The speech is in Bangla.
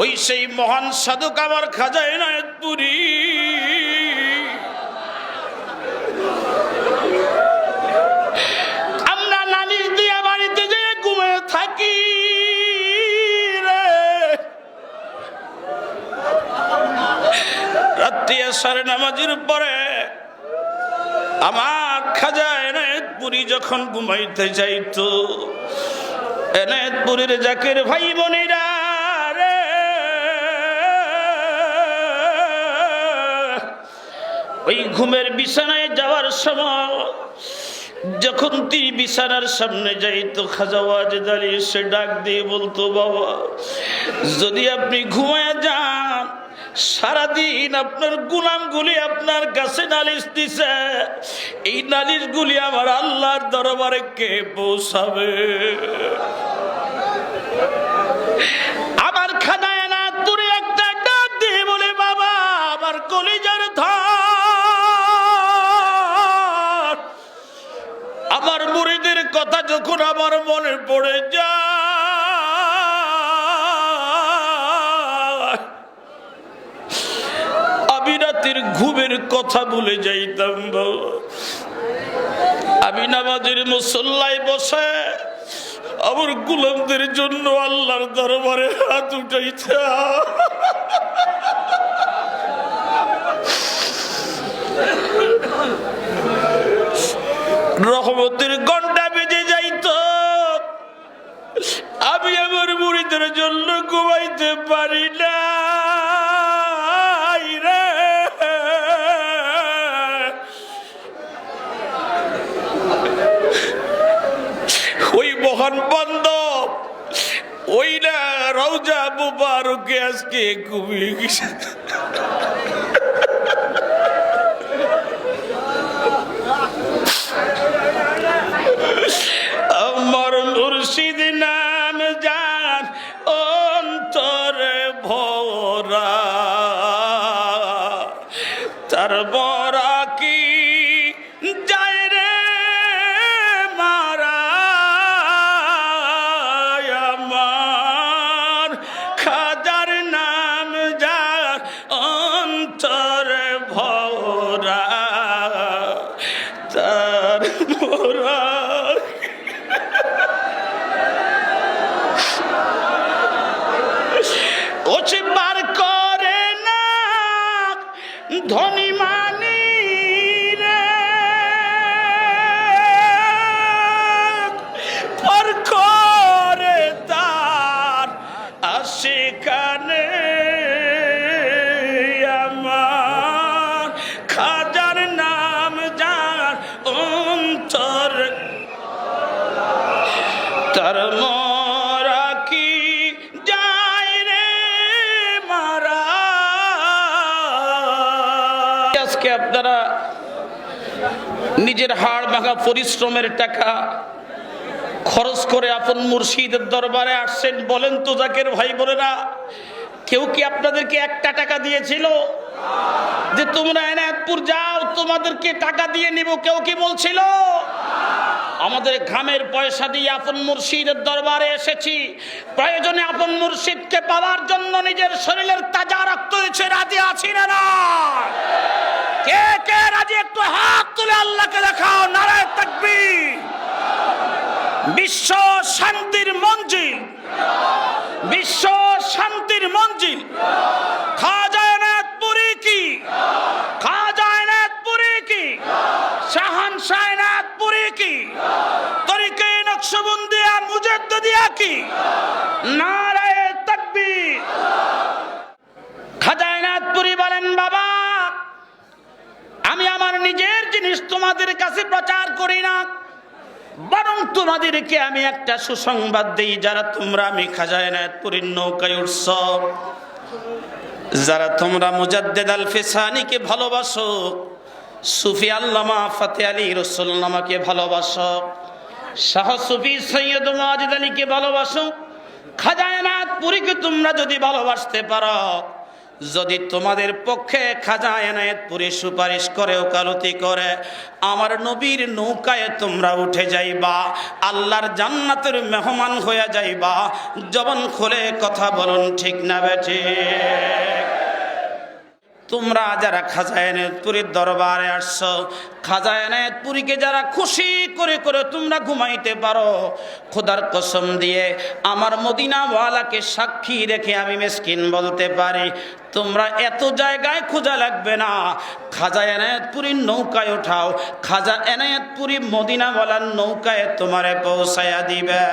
ওই সেই মহান সাধক আমার খাজা এনায়েতপুরী আমরা নালিশ দিয়ে বাড়িতে যে ঘুমিয়ে থাকি রে, রাত্রি সাড়ে নামাজের পরে আমার খাজা এনায়েতপুরী যখন ঘুমাইতে যাইতো, এনায়েতপুরীর জাকের ভাই বোনেরা রে, ওই ঘুমের বিছানায় যাওয়ার সময় যখন তিনি বিছানার সামনে যাইতো, খাজা ওয়াজেদ আলী সে ডাক দিয়ে বলতো, বাবা যদি আপনি ঘুমায় যান, সারাদিন আপনার গুলামগুলি আপনার কাছে নালিশ দিছে, এই নালিশগুলি আমার আল্লাহর দরবারে কে পৌঁছাবে? আমার খাজা এনায়েতপুরী একটা ডাক দিয়ে বলে, বাবা আমার কলিজার ধন, আমার মুরিদের কথা যখন আমার মনে পড়ে যায়, আমি রাতের ঘুমের কথা ভুলে যাইতাম বাবা। আমি নামাজের মুসল্লায় বসে আমার গোলামদের জন্য আল্লাহর দরবারে হাত উঠাইতাম। রহমতের ঘন্টা বেজে যাইত, আমি আমার মুরিদের জন্য ঘুমাইতে পারি না রে। ওই মহান বান্দব, ওই না রওজা মুবারকে আজকে ঘুমিয়ে গেছে। আমার মুর্শিদ নাম জান অন্তরে ভরা, তার বরা কি যায় রে মারা, আমার খাজার নাম যার অন্তরে ভরা, তার বরা ওছে বার করে না ধনী মানি রে, পর করে তার আশিকানে, আমার খাজার নাম যার অন্তর, তার মরা কি যায় রে মারা। আজকে আপনারা নিজের হাড় ভাঙা পরিশ্রমের টাকা খরচ করে আপন মুর্শিদের দরবারে আসছেন, বলেন তো জাকের ভাই বোনেরা, কেউ কি আপনাদেরকে একটা টাকা দিয়েছিল যে তোমরা এনায়েতপুর যাও তোমাদেরকে টাকা দিয়ে নিব? কেউ কি বলছিল? আমাদের ঘামের পয়সা দিয়ে আপন মুর্শিদের দরবারে এসেছি, প্রয়োজনে আপন মুর্শিদকে পাওয়ার জন্য নিজের শরীরের তাজা রক্ত দিয়েছে। রাজি আছি না না? কে কে রাজি? একটু হাত তুলে আল্লাহকে দেখাও, নারায়ে তাকবীর। বিশ্ব শান্তির মঞ্জিল, বিশ্ব শান্তির মঞ্জিল খাজা এনায়েতপুরী কি, খাজা এনায়েতপুরী কি, শাহানশাহ এনায়েতপুরী কি, তরিকে নকশবন্দিয়া মুজাদ্দিদিয়া কি, নারায়ে তাকবীর। খাজা এনায়েতপুরী বলেন, বাবা আমি আমার নিজের জিনিস তোমাদের কাছে প্রচার করি না, বরং তোমাদেরকে আমি একটা সুসংবাদ দেই, যারা তোমরা আমি খাজা এনায়েতপুরীর নৌকায় উঠছ, যারা তোমরা মুজাদ্দিদ আল ফিসানিকে ভালোবাসো, সুফি আল্লামা ফাতে আলী রসুলনামাকে ভালোবাসো, শাহ সুফি সৈয়দ ওয়াজিদ আলীকে ভালোবাসো, খাজা এনায়েতপুরীকে তোমরা যদি ভালোবাসতে পারো, যদি তোমাদের পক্ষে খাজা এনায়েতপুরে সুপারিশ করে ওকালতি করে, আমার নবীর নৌকায় তোমরা উঠে যাইবা, আল্লাহর জান্নাতের মেহমান হয়ে যাইবা। জবান খুলে কথা বলুন, ঠিক না বেঠি? তোমরা যারা খাজা এনায়েতপুরীর দরবারে আসছো, খাজা এনায়েতপুরীকে যারা খুশি করে করে তোমরা ঘুমাইতে পারো, খোদার কসম দিয়ে আমার মদিনাওয়ালাকে সাক্ষী রেখে আমি মিসকিন বলতে পারি, তোমরা এত জায়গায় খোঁজা লাগবে না। খাজা এনায়েতপুরীর নৌকায় ওঠাও, খাজা এনায়েতপুরী মদিনাওয়ালার নৌকায় তোমারে পৌঁছায়া দিবে।